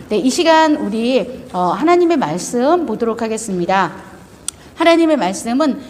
네, 이 시간 우리 하나님의 말씀 보도록 하겠습니다. 하나님의 말씀은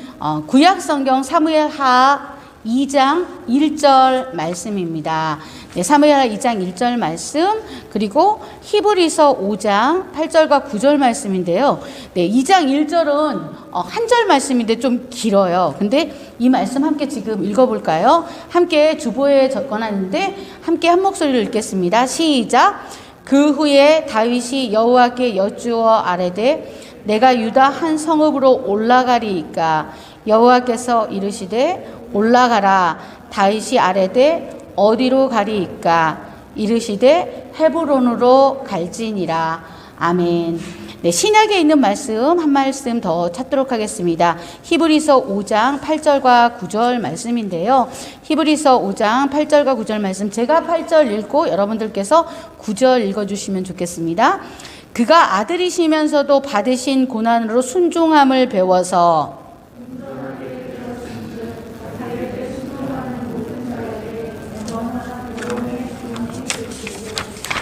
구약 성경 사무엘하 2장 1절 말씀입니다. 네, 사무엘하 2장 1절 말씀, 그리고 히브리서 5장 8절과 9절 말씀인데요. 네, 2장 1절은 한 절 말씀인데 좀 길어요. 근데 이 말씀 함께 지금 읽어볼까요? 함께 주보에 적어놨는데 함께 한 목소리로 읽겠습니다. 시작. 그 후에 다윗이 여호와께 여쭈어 아뢰되 내가 유다 한 성읍으로 올라가리이까 여호와께서 이르시되 올라가라. 다윗이 아뢰되 어디로 가리이까 이르시되 헤브론으로 갈지니라. 아멘. 네, 신약에 있는 말씀 한 말씀 더 찾도록 하겠습니다. 히브리서 5장 8절과 9절 말씀인데요. 히브리서 5장 8절과 9절 말씀, 제가 8절 읽고 여러분들께서 9절 읽어주시면 좋겠습니다. 그가 아들이시면서도 받으신 고난으로 순종함을 배워서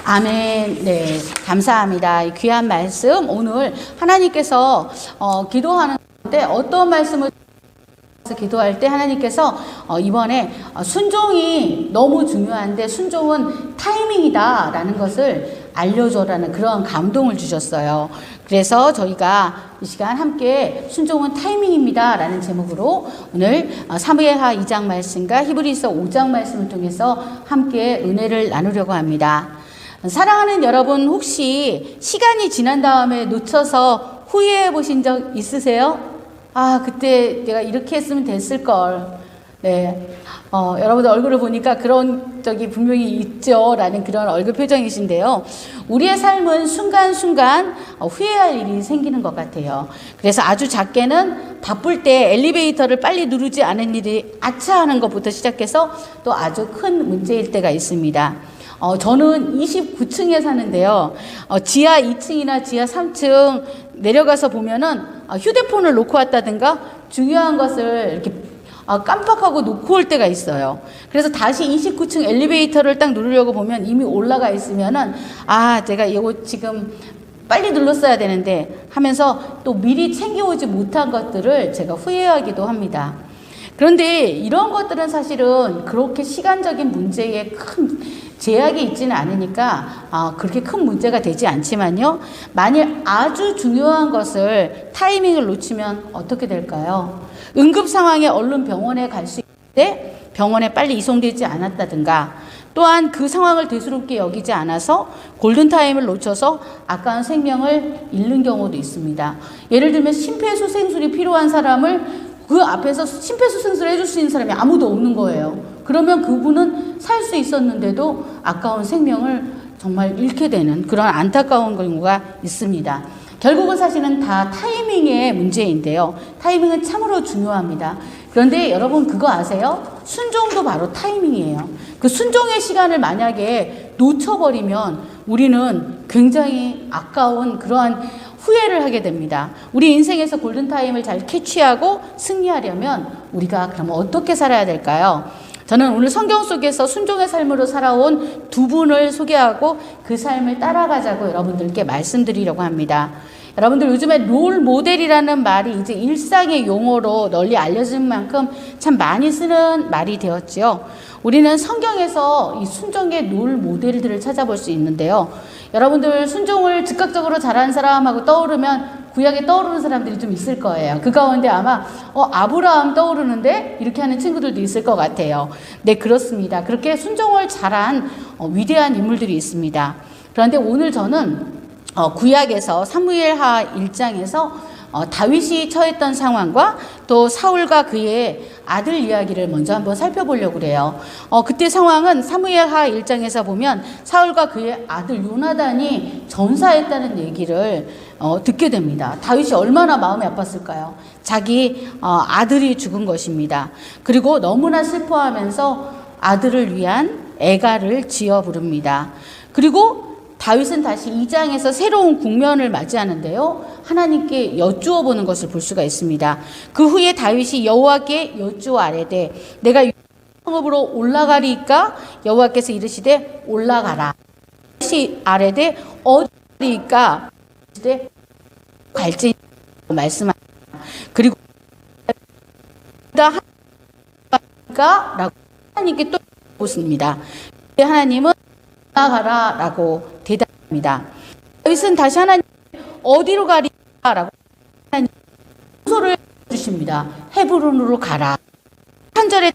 아멘. 네, 감사합니다. 이 귀한 말씀, 오늘 하나님께서 기도하는데 어떤 말씀을 기도할 때 하나님께서 이번에 순종이 너무 중요한데 순종은 타이밍이다 라는 것을 알려줘라는 그런 감동을 주셨어요. 그래서 저희가 이 시간 함께 순종은 타이밍입니다 라는 제목으로 오늘 사무엘하 2장 말씀과 히브리서 5장 말씀을 통해서 함께 은혜를 나누려고 합니다. 사랑하는 여러분, 혹시 시간이 지난 다음에 놓쳐서 후회해 보신 적 있으세요? 아, 그때 내가 이렇게 했으면 됐을걸. 네. 여러분들 얼굴을 보니까 그런 적이 분명히 있죠. 라는 그런 얼굴 표정이신데요. 우리의 삶은 순간순간 후회할 일이 생기는 것 같아요. 그래서 아주 작게는 바쁠 때 엘리베이터를 빨리 누르지 않은 일이 아차 하는 것부터 시작해서 또 아주 큰 문제일 때가 있습니다. 저는 29층에 사는데요. 지하 2층이나 지하 3층 내려가서 보면은 휴대폰을 놓고 왔다든가 중요한 것을 이렇게 깜빡하고 놓고 올 때가 있어요. 그래서 다시 29층 엘리베이터를 딱 누르려고 보면 이미 올라가 있으면은 제가 이거 지금 빨리 눌렀어야 되는데 하면서 또 미리 챙겨오지 못한 것들을 제가 후회하기도 합니다. 그런데 이런 것들은 사실은 그렇게 시간적인 문제에 큰 제약이 있지는 않으니까 그렇게 큰 문제가 되지 않지만요. 만일 아주 중요한 것을 타이밍을 놓치면 어떻게 될까요? 응급 상황에 얼른 병원에 갈 수 있는데 병원에 빨리 이송되지 않았다든가, 또한 그 상황을 대수롭게 여기지 않아서 골든타임을 놓쳐서 아까운 생명을 잃는 경우도 있습니다. 예를 들면 심폐소생술이 필요한 사람을 그 앞에서 심폐소생술을 해줄 수 있는 사람이 아무도 없는 거예요. 그러면 그분은 살 수 있었는데도 아까운 생명을 정말 잃게 되는 그런 안타까운 경우가 있습니다. 결국은 사실은 다 타이밍의 문제인데요. 타이밍은 참으로 중요합니다. 그런데 여러분 그거 아세요? 순종도 바로 타이밍이에요. 그 순종의 시간을 만약에 놓쳐버리면 우리는 굉장히 아까운 그러한 후회를 하게 됩니다. 우리 인생에서 골든타임을 잘 캐치하고 승리하려면 우리가 그러면 어떻게 살아야 될까요? 저는 오늘 성경 속에서 순종의 삶으로 살아온 두 분을 소개하고 그 삶을 따라가자고 여러분들께 말씀드리려고 합니다. 여러분들 요즘에 롤 모델이라는 말이 이제 일상의 용어로 널리 알려진 만큼 참 많이 쓰는 말이 되었지요. 우리는 성경에서 이 순종의 롤 모델들을 찾아볼 수 있는데요. 여러분들 순종을 즉각적으로 잘하는 사람하고 떠오르면 구약에 떠오르는 사람들이 좀 있을 거예요. 그 가운데 아마 아브라함 떠오르는데 이렇게 하는 친구들도 있을 것 같아요. 네, 그렇습니다. 그렇게 순종을 잘한 위대한 인물들이 있습니다. 그런데 오늘 저는 구약에서 사무엘하 1장에서 다윗이 처했던 상황과 또 사울과 그의 아들 이야기를 먼저 한번 살펴보려고 그래요. 그때 상황은 사무엘하 1장에서 보면 사울과 그의 아들 요나단이 전사했다는 얘기를 듣게 됩니다. 다윗이 얼마나 마음이 아팠을까요? 자기 아들이 죽은 것입니다. 그리고 너무나 슬퍼하면서 아들을 위한 애가를 지어 부릅니다. 그리고 다윗은 다시 2장에서 새로운 국면을 맞이하는데요. 하나님께 여쭈어 보는 것을 볼 수가 있습니다. 그 후에 다윗이 여호와께 여쭈어 아뢰되 내가 성읍으로 올라가리이까 여호와께서 이르시되 올라가라. 다시 아뢰되 어디 그러니까 갈지 말씀하시고 그리고 라고 하나님께 또 묻습니다. 하나님은 나가라라고 대답합니다. 다윗은 다시 하나님 어디로 가리라라고 하나님 소를 주십니다. 헤브론으로 가라. 한 절에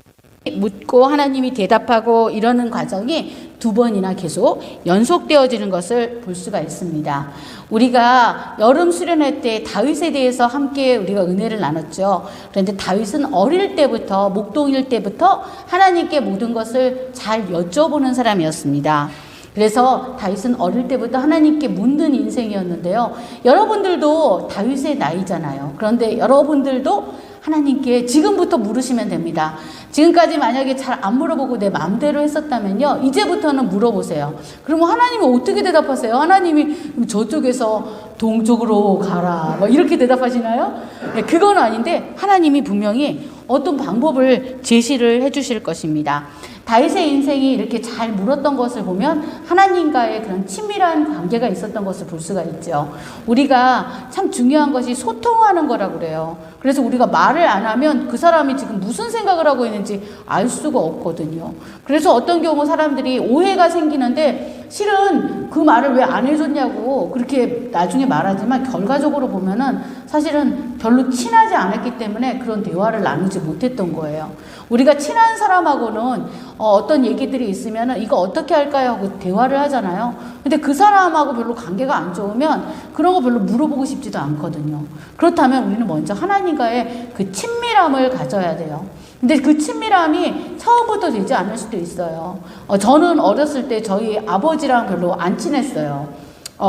묻고 하나님이 대답하고 이러는 과정이 두 번이나 계속 연속되어지는 것을 볼 수가 있습니다. 우리가 여름 수련회 때 다윗에 대해서 함께 우리가 은혜를 나눴죠. 그런데 다윗은 어릴 때부터 목동일 때부터 하나님께 모든 것을 잘 여쭤보는 사람이었습니다. 그래서 다윗은 어릴 때부터 하나님께 묻는 인생이었는데요. 여러분들도 다윗의 나이잖아요. 그런데 여러분들도 하나님께 지금부터 물으시면 됩니다. 지금까지 만약에 잘 안 물어보고 내 마음대로 했었다면요. 이제부터는 물어보세요. 그러면 하나님이 어떻게 대답하세요? 하나님이 저쪽에서 동쪽으로 가라. 뭐 이렇게 대답하시나요? 네, 그건 아닌데 하나님이 분명히 어떤 방법을 제시를 해 주실 것입니다. 다윗의 인생이 이렇게 잘 물었던 것을 보면 하나님과의 그런 친밀한 관계가 있었던 것을 볼 수가 있죠. 우리가 참 중요한 것이 소통하는 거라고 그래요. 그래서 우리가 말을 안 하면 그 사람이 지금 무슨 생각을 하고 있는지 알 수가 없거든요. 그래서 어떤 경우 사람들이 오해가 생기는데 실은 그 말을 왜 안 해줬냐고 그렇게 나중에 말하지만 결과적으로 보면은 사실은 별로 친하지 않았기 때문에 그런 대화를 나누지 못했던 거예요. 우리가 친한 사람하고는 어떤 얘기들이 있으면은 이거 어떻게 할까요? 하고 대화를 하잖아요. 근데 그 사람하고 별로 관계가 안 좋으면 그런 거 별로 물어보고 싶지도 않거든요. 그렇다면 우리는 먼저 하나님과의 그 친밀함을 가져야 돼요. 근데 그 친밀함이 처음부터 되지 않을 수도 있어요. 저는 어렸을 때 저희 아버지랑 별로 안 친했어요.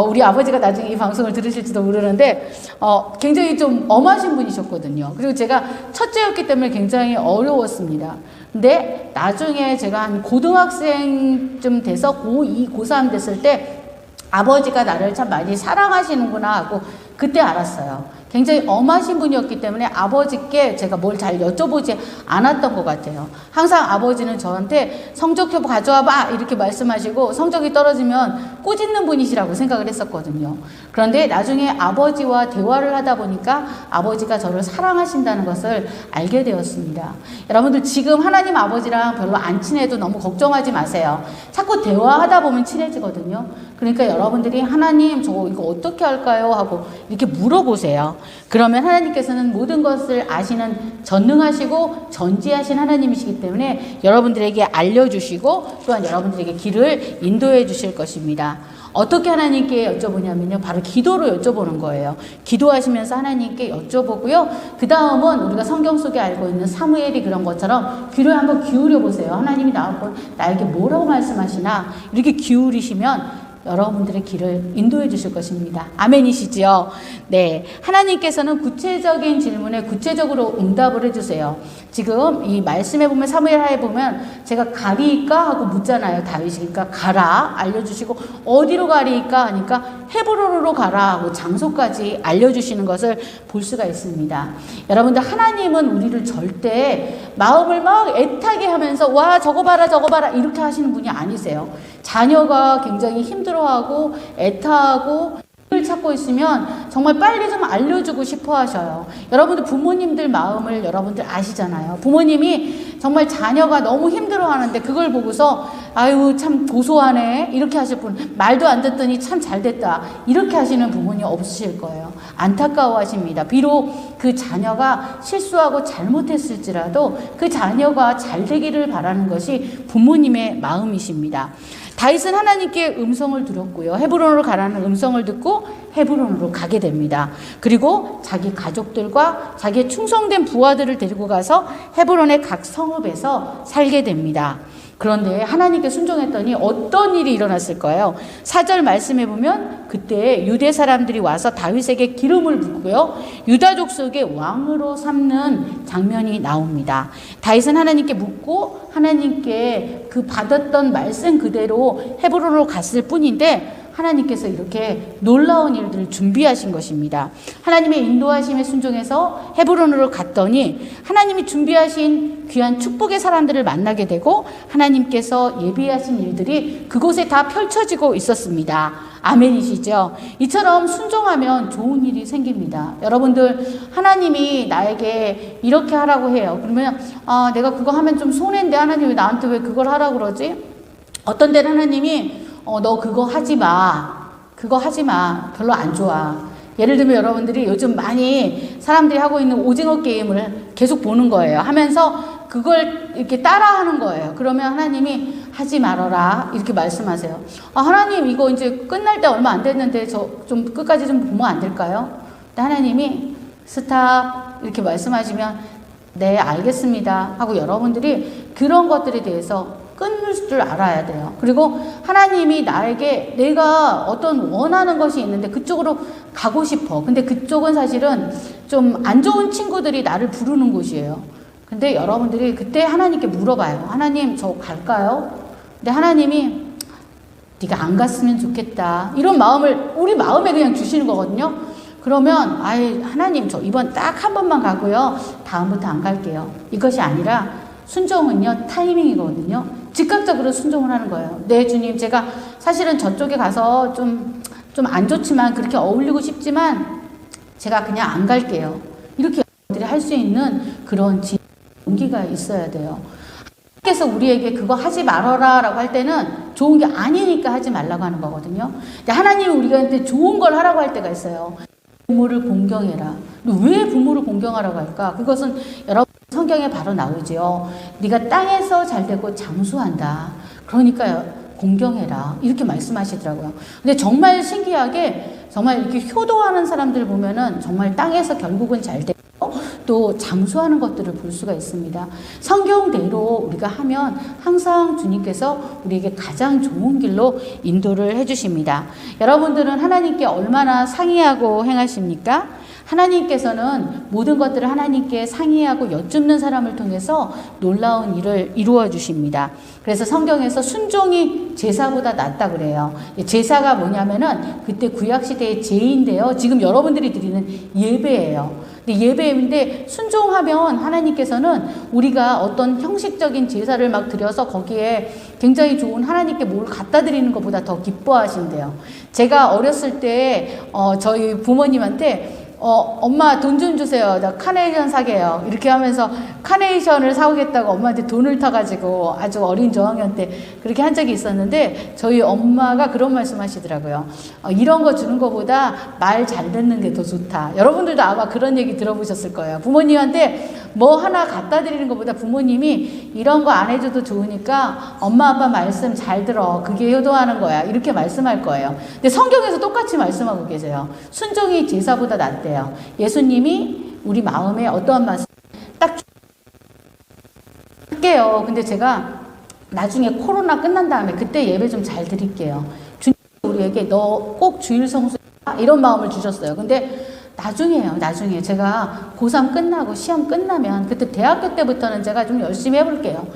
우리 아버지가 나중에 이 방송을 들으실지도 모르는데 굉장히 좀 엄하신 분이셨거든요. 그리고 제가 첫째였기 때문에 굉장히 어려웠습니다. 근데 나중에 제가 한 고등학생쯤 돼서 고2, 고3 됐을 때 아버지가 나를 참 많이 사랑하시는구나 하고 그때 알았어요. 굉장히 엄하신 분이었기 때문에 아버지께 제가 뭘 잘 여쭤보지 않았던 것 같아요. 항상 아버지는 저한테 성적표 가져와봐 이렇게 말씀하시고 성적이 떨어지면 꾸짖는 분이시라고 생각을 했었거든요. 그런데 나중에 아버지와 대화를 하다 보니까 아버지가 저를 사랑하신다는 것을 알게 되었습니다. 여러분들 지금 하나님 아버지랑 별로 안 친해도 너무 걱정하지 마세요. 자꾸 대화하다 보면 친해지거든요. 그러니까 여러분들이 하나님 저 이거 어떻게 할까요? 하고 이렇게 물어보세요. 그러면 하나님께서는 모든 것을 아시는 전능하시고 전지하신 하나님이시기 때문에 여러분들에게 알려주시고 또한 여러분들에게 길을 인도해 주실 것입니다. 어떻게 하나님께 여쭤보냐면요. 바로 기도로 여쭤보는 거예요. 기도하시면서 하나님께 여쭤보고요. 그 다음은 우리가 성경 속에 알고 있는 사무엘이 그런 것처럼 귀를 한번 기울여 보세요. 하나님이 나에게 뭐라고 말씀하시나 이렇게 기울이시면 여러분들의 길을 인도해 주실 것입니다. 아멘이시지요? 네. 하나님께서는 구체적인 질문에 구체적으로 응답을 해주세요. 지금 이 말씀에 보면 사무엘하에 보면 제가 가리이까 하고 묻잖아요. 다윗이. 그러니까 가라 알려주시고 어디로 가리이까 하니까 헤브론으로 가라 하고 장소까지 알려주시는 것을 볼 수가 있습니다. 여러분들 하나님은 우리를 절대 마음을 막 애타게 하면서 와 저거 봐라 저거 봐라 이렇게 하시는 분이 아니세요. 자녀가 굉장히 힘들어하고 애타하고 을 찾고 있으면 정말 빨리 좀 알려주고 싶어 하셔요. 여러분들 부모님들 마음을 여러분들 아시잖아요. 부모님이 정말 자녀가 너무 힘들어 하는데 그걸 보고서 아유 참 고소하네 이렇게 하실 분, 말도 안 듣더니 참 잘 됐다 이렇게 하시는 부모님 없으실 거예요. 안타까워 하십니다. 비록 그 자녀가 실수하고 잘못했을지라도 그 자녀가 잘 되기를 바라는 것이 부모님의 마음이십니다. 다윗은 하나님께 음성을 들었고요. 헤브론으로 가라는 음성을 듣고 헤브론으로 가게 됩니다. 그리고 자기 가족들과 자기의 충성된 부하들을 데리고 가서 헤브론의 각 성읍에서 살게 됩니다. 그런데 하나님께 순종했더니 어떤 일이 일어났을까요? 4절 말씀해 보면 그때 유대 사람들이 와서 다윗에게 기름을 붓고요. 유다 족속의 왕으로 삼는 장면이 나옵니다. 다윗은 하나님께 묻고 하나님께 그 받았던 말씀 그대로 헤브론으로 갔을 뿐인데 하나님께서 이렇게 놀라운 일들을 준비하신 것입니다. 하나님의 인도하심에 순종해서 헤브론으로 갔더니 하나님이 준비하신 귀한 축복의 사람들을 만나게 되고 하나님께서 예비하신 일들이 그곳에 다 펼쳐지고 있었습니다. 아멘이시죠? 이처럼 순종하면 좋은 일이 생깁니다. 여러분들, 하나님이 나에게 이렇게 하라고 해요. 그러면 내가 그거 하면 좀 손해인데 하나님이 나한테 왜 그걸 하라고 그러지? 어떤 데는 하나님이 너 그거 하지 마. 그거 하지 마. 별로 안 좋아. 예를 들면 여러분들이 요즘 많이 사람들이 하고 있는 오징어 게임을 계속 보는 거예요. 하면서 그걸 이렇게 따라하는 거예요. 그러면 하나님이 하지 말아라 이렇게 말씀하세요. 하나님 이거 이제 끝날 때 얼마 안 됐는데 저 좀 끝까지 좀 보면 안 될까요? 근데 하나님이 스탑 이렇게 말씀하시면 네 알겠습니다 하고 여러분들이 그런 것들에 대해서 끊을 줄 알아야 돼요. 그리고 하나님이 나에게 내가 어떤 원하는 것이 있는데 그쪽으로 가고 싶어. 근데 그쪽은 사실은 좀 안 좋은 친구들이 나를 부르는 곳이에요. 근데 여러분들이 그때 하나님께 물어봐요. 하나님 저 갈까요? 근데 하나님이 네가 안 갔으면 좋겠다. 이런 마음을 우리 마음에 그냥 주시는 거거든요. 그러면 하나님 저 이번 딱 한 번만 가고요. 다음부터 안 갈게요. 이것이 아니라 순종은요 타이밍이거든요. 즉각적으로 순종을 하는 거예요. 네 주님 제가 사실은 저쪽에 가서 좀 안 좋지만 그렇게 어울리고 싶지만 제가 그냥 안 갈게요. 이렇게 여러분들이 할 수 있는 그런 용기가 있어야 돼요. 하나님께서 우리에게 그거 하지 말아라 라고 할 때는 좋은 게 아니니까 하지 말라고 하는 거거든요. 근데 하나님이 우리한테 좋은 걸 하라고 할 때가 있어요. 부모를 공경해라. 왜 부모를 공경하라고 할까? 그것은 여러분 성경에 바로 나오죠. 네가 땅에서 잘되고 장수한다. 그러니까 공경해라. 이렇게 말씀하시더라고요. 근데 정말 신기하게 정말 이렇게 효도하는 사람들 보면은 정말 땅에서 결국은 잘되고 또 장수하는 것들을 볼 수가 있습니다. 성경대로 우리가 하면 항상 주님께서 우리에게 가장 좋은 길로 인도를 해주십니다. 여러분들은 하나님께 얼마나 상의하고 행하십니까? 하나님께서는 모든 것들을 하나님께 상의하고 여쭙는 사람을 통해서 놀라운 일을 이루어 주십니다. 그래서 성경에서 순종이 제사보다 낫다 그래요. 제사가 뭐냐면은 그때 구약시대의 제인데요. 지금 여러분들이 드리는 예배예요. 근데 예배인데 순종하면 하나님께서는 우리가 어떤 형식적인 제사를 막 드려서 거기에 굉장히 좋은 하나님께 뭘 갖다 드리는 것보다 더 기뻐하신대요. 제가 어렸을 때 저희 부모님한테 엄마 돈 좀 주세요. 나 카네이션 사게요. 이렇게 하면서 카네이션을 사오겠다고 엄마한테 돈을 타가지고 아주 어린 저학년 때 그렇게 한 적이 있었는데 저희 엄마가 그런 말씀 하시더라고요. 이런 거 주는 것보다 말 잘 듣는 게 더 좋다. 여러분들도 아마 그런 얘기 들어보셨을 거예요. 부모님한테 뭐 하나 갖다 드리는 것보다 부모님이 이런 거 안 해줘도 좋으니까 엄마 아빠 말씀 잘 들어. 그게 효도하는 거야. 이렇게 말씀할 거예요. 근데 성경에서 똑같이 말씀하고 계세요. 순종이 제사보다 낫대요. 예수님이 우리 마음에 어떠한 말씀 딱 할게요. 근데 제가 나중에 코로나 끝난 다음에 그때 예배 좀 잘 드릴게요. 주님 우리에게 너 꼭 주일 성수 이런 마음을 주셨어요. 근데 나중에요. 나중에 제가 고3 끝나고 시험 끝나면 그때 대학교 때부터는 제가 좀 열심히 해볼게요.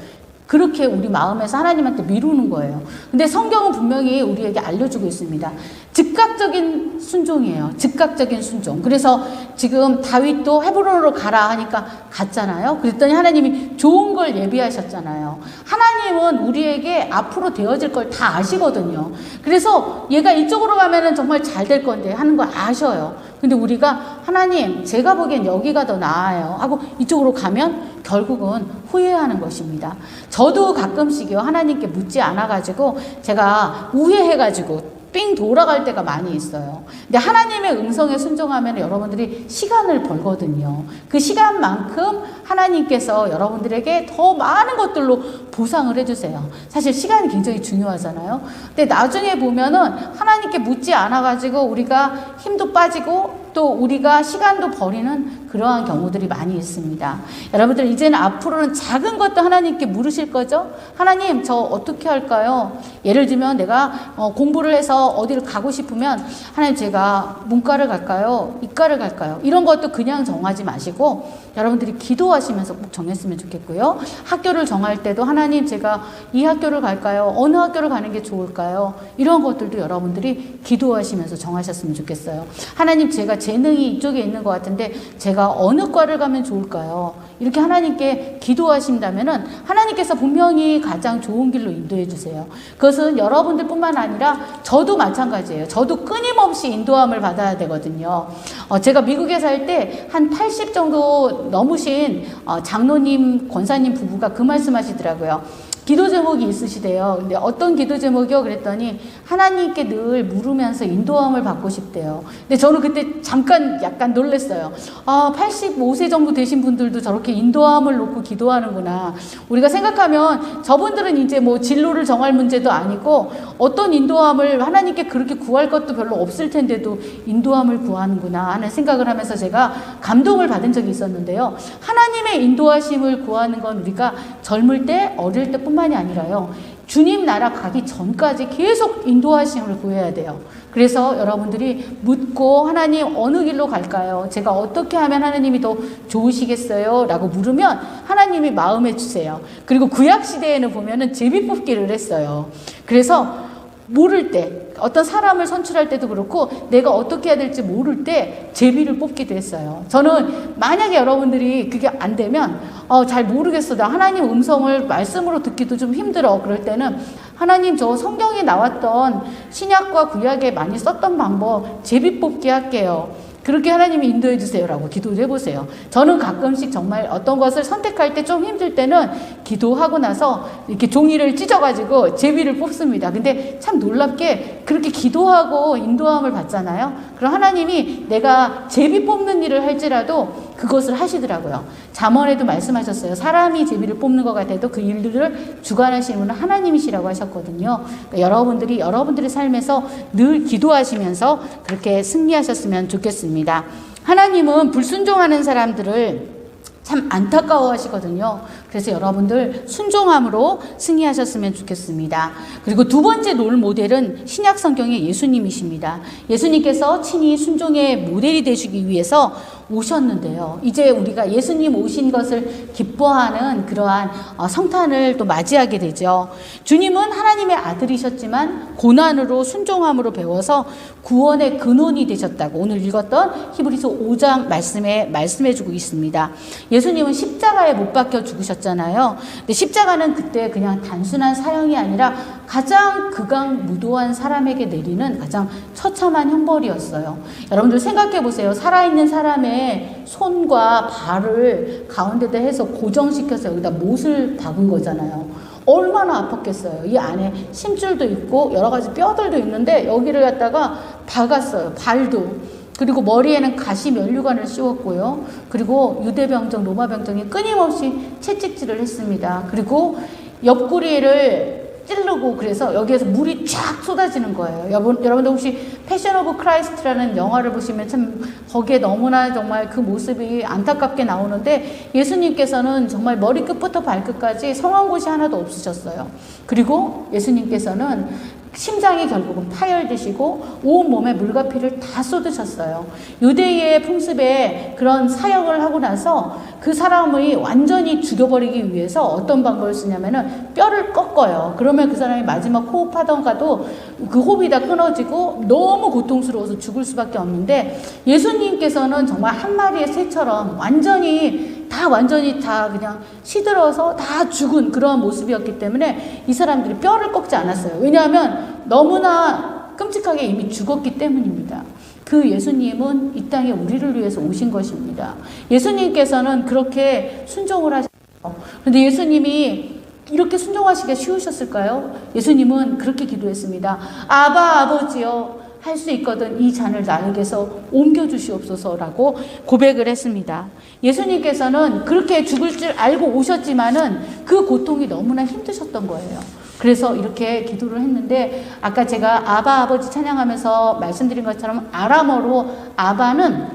그렇게 우리 마음에서 하나님한테 미루는 거예요. 근데 성경은 분명히 우리에게 알려주고 있습니다. 즉각적인 순종이에요. 즉각적인 순종. 그래서 지금 다윗도 헤브론으로 가라 하니까 갔잖아요. 그랬더니 하나님이 좋은 걸 예비하셨잖아요. 하나님은 우리에게 앞으로 되어질 걸 다 아시거든요. 그래서 얘가 이쪽으로 가면은 정말 잘 될 건데 하는 거 아셔요. 근데 우리가 하나님 제가 보기엔 여기가 더 나아요 하고 이쪽으로 가면 결국은 후회하는 것입니다. 저도 가끔씩요 하나님께 묻지 않아가지고 제가 우회해가지고 삥 돌아갈 때가 많이 있어요. 근데 하나님의 음성에 순종하면 여러분들이 시간을 벌거든요. 그 시간만큼 하나님께서 여러분들에게 더 많은 것들로 보상을 해주세요. 사실 시간이 굉장히 중요하잖아요. 근데 나중에 보면은 하나님께 묻지 않아가지고 우리가 힘도 빠지고 또 우리가 시간도 버리는 그러한 경우들이 많이 있습니다. 여러분들 이제는 앞으로는 작은 것도 하나님께 물으실 거죠? 하나님, 저 어떻게 할까요? 예를 들면 내가 공부를 해서 어디를 가고 싶으면 하나님, 제가 문과를 갈까요? 이과를 갈까요? 이런 것도 그냥 정하지 마시고 여러분들이 기도하시면서 꼭 정했으면 좋겠고요. 학교를 정할 때도 하나님, 제가 이 학교를 갈까요? 어느 학교를 가는 게 좋을까요? 이런 것들도 여러분들이 기도하시면서 정하셨으면 좋겠어요. 하나님, 제가 재능이 이쪽에 있는 것 같은데 제가 어느 과를 가면 좋을까요? 이렇게 하나님께 기도하신다면은 하나님께서 분명히 가장 좋은 길로 인도해 주세요. 그것은 여러분들뿐만 아니라 저도 마찬가지예요. 저도 끊임없이 인도함을 받아야 되거든요. 제가 미국에 살 때 한 80 정도 넘으신 장로님, 권사님 부부가 그 말씀하시더라고요. 기도 제목이 있으시대요. 근데 어떤 기도 제목이요? 그랬더니 하나님께 늘 물으면서 인도함을 받고 싶대요. 근데 저는 그때 잠깐 약간 놀랐어요. 85세 정도 되신 분들도 저렇게 인도함을 놓고 기도하는구나. 우리가 생각하면 저분들은 이제 뭐 진로를 정할 문제도 아니고 어떤 인도함을 하나님께 그렇게 구할 것도 별로 없을 텐데도 인도함을 구하는구나 하는 생각을 하면서 제가 감동을 받은 적이 있었는데요. 하나님의 인도하심을 구하는 건 우리가 젊을 때, 어릴 때뿐만 뿐만이 아니라요. 주님 나라 가기 전까지 계속 인도하심을 구해야 돼요. 그래서 여러분들이 묻고 하나님 어느 길로 갈까요? 제가 어떻게 하면 하나님이 더 좋으시겠어요? 라고 물으면 하나님이 마음에 주세요. 그리고 구약시대에는 보면은 제비뽑기를 했어요. 그래서 모를 때 어떤 사람을 선출할 때도 그렇고 내가 어떻게 해야 될지 모를 때 제비를 뽑기도 했어요. 저는 만약에 여러분들이 그게 안 되면 잘 모르겠어. 나 하나님 음성을 말씀으로 듣기도 좀 힘들어. 그럴 때는 하나님, 저 성경에 나왔던 신약과 구약에 많이 썼던 방법 제비 뽑기 할게요. 그렇게 하나님이 인도해 주세요라고 기도를 해보세요. 저는 가끔씩 정말 어떤 것을 선택할 때 좀 힘들 때는 기도하고 나서 이렇게 종이를 찢어가지고 제비를 뽑습니다. 근데 참 놀랍게 그렇게 기도하고 인도함을 받잖아요. 그럼 하나님이 내가 제비 뽑는 일을 할지라도 그것을 하시더라고요. 잠언에도 말씀하셨어요. 사람이 제비를 뽑는 것 같아도 그 일들을 주관하시는 분은 하나님이시라고 하셨거든요. 그러니까 여러분들이 여러분들의 삶에서 늘 기도하시면서 그렇게 승리하셨으면 좋겠습니다. 하나님은 불순종하는 사람들을 참 안타까워 하시거든요. 그래서 여러분들 순종함으로 승리하셨으면 좋겠습니다. 그리고 두 번째 롤 모델은 신약 성경의 예수님이십니다. 예수님께서 친히 순종의 모델이 되시기 위해서 오셨는데요. 이제 우리가 예수님 오신 것을 기뻐하는 그러한 성탄을 또 맞이하게 되죠. 주님은 하나님의 아들이셨지만 고난으로 순종함으로 배워서 구원의 근원이 되셨다고 오늘 읽었던 히브리서 5장 말씀해주고 있습니다. 예수님은 십자가에 못 박혀 죽으셨잖아요. 근데 십자가는 그때 그냥 단순한 사형이 아니라 가장 극악무도한 사람에게 내리는 가장 처참한 형벌이었어요. 여러분들 생각해 보세요. 살아있는 사람의 손과 발을 가운데다 해서 고정시켜서 여기다 못을 박은 거잖아요. 얼마나 아팠겠어요. 이 안에 심줄도 있고 여러 가지 뼈들도 있는데 여기를 갖다가 박았어요. 발도. 그리고 머리에는 가시 면류관을 씌웠고요. 그리고 유대병정, 로마병정이 끊임없이 채찍질을 했습니다. 그리고 옆구리를 찌르고 그래서 여기에서 물이 쫙 쏟아지는 거예요. 여러분들 혹시 패션 오브 크라이스트라는 영화를 보시면 참 거기에 너무나 정말 그 모습이 안타깝게 나오는데 예수님께서는 정말 머리끝부터 발끝까지 성한 곳이 하나도 없으셨어요. 그리고 예수님께서는 심장이 결국은 파열되시고 온 몸에 물과 피를 다 쏟으셨어요. 유대인의 풍습에 그런 사역을 하고 나서 그 사람을 완전히 죽여버리기 위해서 어떤 방법을 쓰냐면은 뼈를 꺾어요. 그러면 그 사람이 마지막 호흡하던가도 그 호흡이 다 끊어지고 너무 고통스러워서 죽을 수밖에 없는데 예수님께서는 정말 한 마리의 새처럼 완전히 다 그냥 시들어서 다 죽은 그런 모습이었기 때문에 이 사람들이 뼈를 꺾지 않았어요. 왜냐하면 너무나 끔찍하게 이미 죽었기 때문입니다. 그 예수님은 이 땅에 우리를 위해서 오신 것입니다. 예수님께서는 그렇게 순종을 하셨어요. 그런데 예수님이 이렇게 순종하시기가 쉬우셨을까요? 예수님은 그렇게 기도했습니다. 아버지여, 할 수 있거든 이 잔을 나에게서 옮겨주시옵소서라고 고백을 했습니다. 예수님께서는 그렇게 죽을 줄 알고 오셨지만은 그 고통이 너무나 힘드셨던 거예요. 그래서 이렇게 기도를 했는데 아까 제가 아버지 찬양하면서 말씀드린 것처럼 아람어로 아바는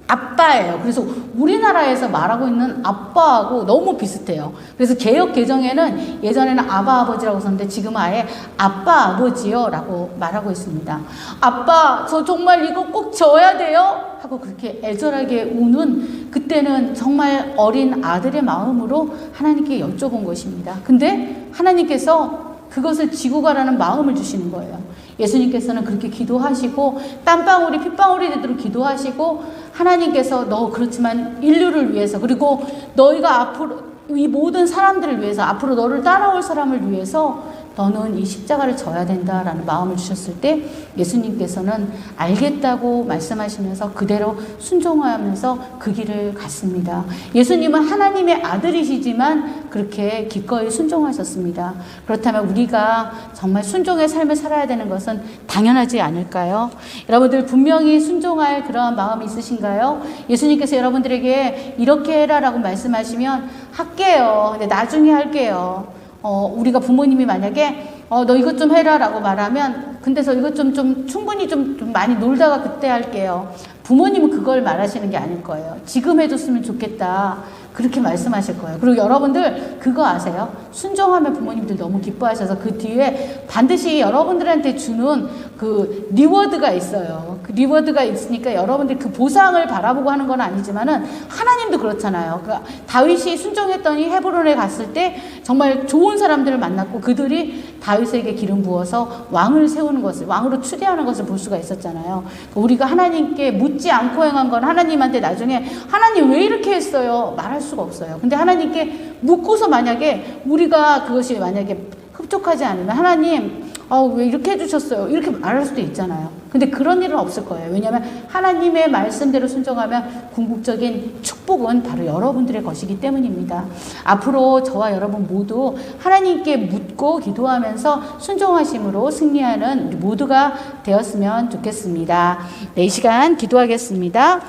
아빠예요. 그래서 우리나라에서 말하고 있는 아빠하고 너무 비슷해요. 그래서 개역 개정에는 예전에는 아바 아버지라고 썼는데 지금은 아예 아빠 아버지요 라고 말하고 있습니다. 아빠 저 정말 이거 꼭 져야 돼요? 하고 그렇게 애절하게 우는, 그때는 정말 어린 아들의 마음으로 하나님께 여쭤본 것입니다. 근데 하나님께서 그것을 지고 가라는 마음을 주시는 거예요. 예수님께서는 그렇게 기도하시고 땀방울이 핏방울이 되도록 기도하시고, 하나님께서 너 그렇지만 인류를 위해서, 그리고 너희가 앞으로 이 모든 사람들을 위해서, 앞으로 너를 따라올 사람을 위해서 너는 이 십자가를 져야 된다라는 마음을 주셨을 때 예수님께서는 알겠다고 말씀하시면서 그대로 순종하면서 그 길을 갔습니다. 예수님은 하나님의 아들이시지만 그렇게 기꺼이 순종하셨습니다. 그렇다면 우리가 정말 순종의 삶을 살아야 되는 것은 당연하지 않을까요? 여러분들 분명히 순종할 그러한 마음이 있으신가요? 예수님께서 여러분들에게 이렇게 해라라고 말씀하시면 할게요. 근데 나중에 할게요. 우리가 부모님이 만약에 너 이것 좀 해라 라고 말하면, 근데 저 이것 좀 충분히 좀 많이 놀다가 그때 할게요. 부모님은 그걸 말하시는 게 아닐 거예요. 지금 해줬으면 좋겠다, 그렇게 말씀하실 거예요. 그리고 여러분들 그거 아세요? 순종하면 부모님들 너무 기뻐하셔서 그 뒤에 반드시 여러분들한테 주는 그 리워드가 있어요. 그 리워드가 있으니까 여러분들이 그 보상을 바라보고 하는 건 아니지만은 하나님도 그렇잖아요. 그러니까 다윗이 순종했더니 헤브론에 갔을 때 정말 좋은 사람들을 만났고 그들이 다윗에게 기름 부어서 왕을 세우는 것을, 왕으로 추대하는 것을 볼 수가 있었잖아요. 우리가 하나님께 묻지 않고 행한 건 하나님한테 나중에 하나님 왜 이렇게 했어요? 말할 수가 없어요. 근데 하나님께 묻고서 만약에 우리가 그것이 만약에 흡족하지 않으면 하나님 왜 이렇게 해주셨어요? 이렇게 말할 수도 있잖아요. 근데 그런 일은 없을 거예요. 왜냐하면 하나님의 말씀대로 순종하면 궁극적인 축복은 바로 여러분들의 것이기 때문입니다. 앞으로 저와 여러분 모두 하나님께 묻고 기도하면서 순종하심으로 승리하는 우리 모두가 되었으면 좋겠습니다. 네, 이 시간 기도하겠습니다.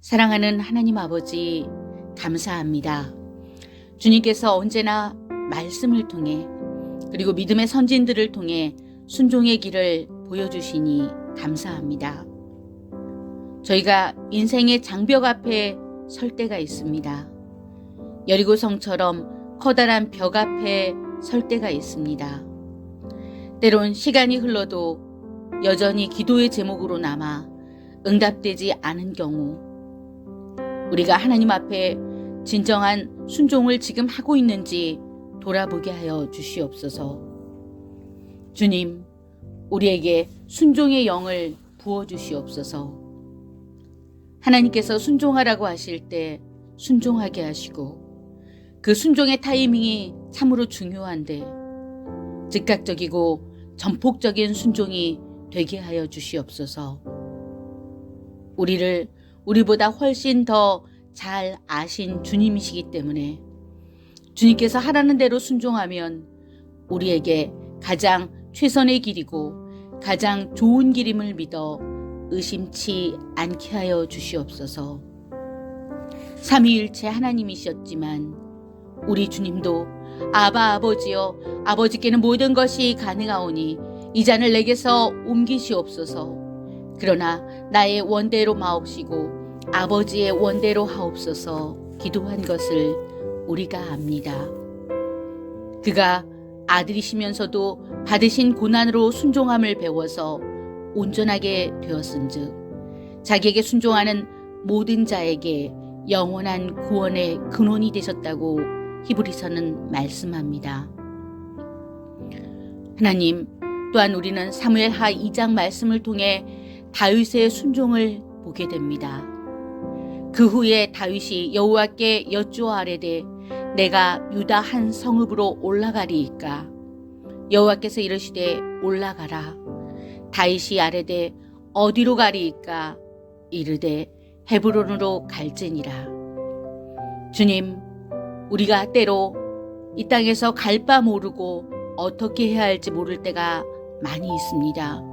사랑하는 하나님 아버지, 감사합니다. 주님께서 언제나 말씀을 통해 그리고 믿음의 선진들을 통해 순종의 길을 보여주시니 감사합니다. 저희가 인생의 장벽 앞에 설 때가 있습니다. 여리고성처럼 커다란 벽 앞에 설 때가 있습니다. 때론 시간이 흘러도 여전히 기도의 제목으로 남아 응답되지 않은 경우, 우리가 하나님 앞에 진정한 순종을 지금 하고 있는지 돌아보게 하여 주시옵소서. 주님, 우리에게 순종의 영을 부어주시옵소서. 하나님께서 순종하라고 하실 때 순종하게 하시고, 그 순종의 타이밍이 참으로 중요한데 즉각적이고 전폭적인 순종이 되게 하여 주시옵소서. 우리를 우리보다 훨씬 더 잘 아신 주님이시기 때문에 주님께서 하라는 대로 순종하면 우리에게 가장 최선의 길이고 가장 좋은 길임을 믿어 의심치 않게 하여 주시옵소서. 삼위일체 하나님이셨지만 우리 주님도 아바 아버지여, 아버지께는 모든 것이 가능하오니 이 잔을 내게서 옮기시옵소서. 그러나 나의 원대로 마옵시고 아버지의 원대로 하옵소서 기도한 것을 우리가 압니다. 그가 아들이시면서도 받으신 고난으로 순종함을 배워서 온전하게 되었은즉 자기에게 순종하는 모든 자에게 영원한 구원의 근원이 되셨다고 히브리서는 말씀합니다. 하나님, 또한 우리는 사무엘하 2장 말씀을 통해 다윗의 순종을 보게 됩니다. 그 후에 다윗이 여호와께 여쭈어 아뢰되 내가 유다 한 성읍으로 올라가리이까? 여호와께서 이르시되 올라가라. 다윗이 아뢰되 어디로 가리이까? 이르되 헤브론으로 갈지니라. 주님, 우리가 때로 이 땅에서 갈 바 모르고 어떻게 해야 할지 모를 때가 많이 있습니다.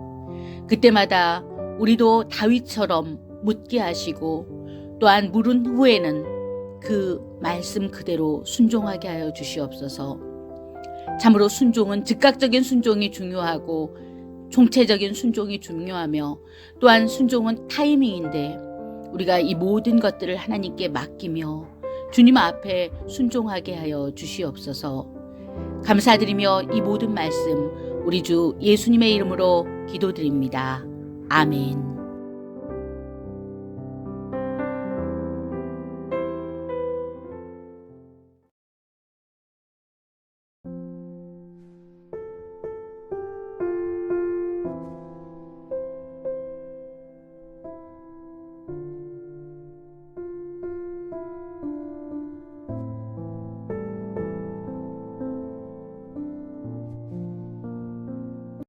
그때마다 우리도 다윗처럼 묻게 하시고 또한 물은 후에는 그 말씀 그대로 순종하게 하여 주시옵소서. 참으로 순종은 즉각적인 순종이 중요하고 총체적인 순종이 중요하며 또한 순종은 타이밍인데 우리가 이 모든 것들을 하나님께 맡기며 주님 앞에 순종하게 하여 주시옵소서. 감사드리며 이 모든 말씀 우리 주 예수님의 이름으로 기도드립니다. 아멘.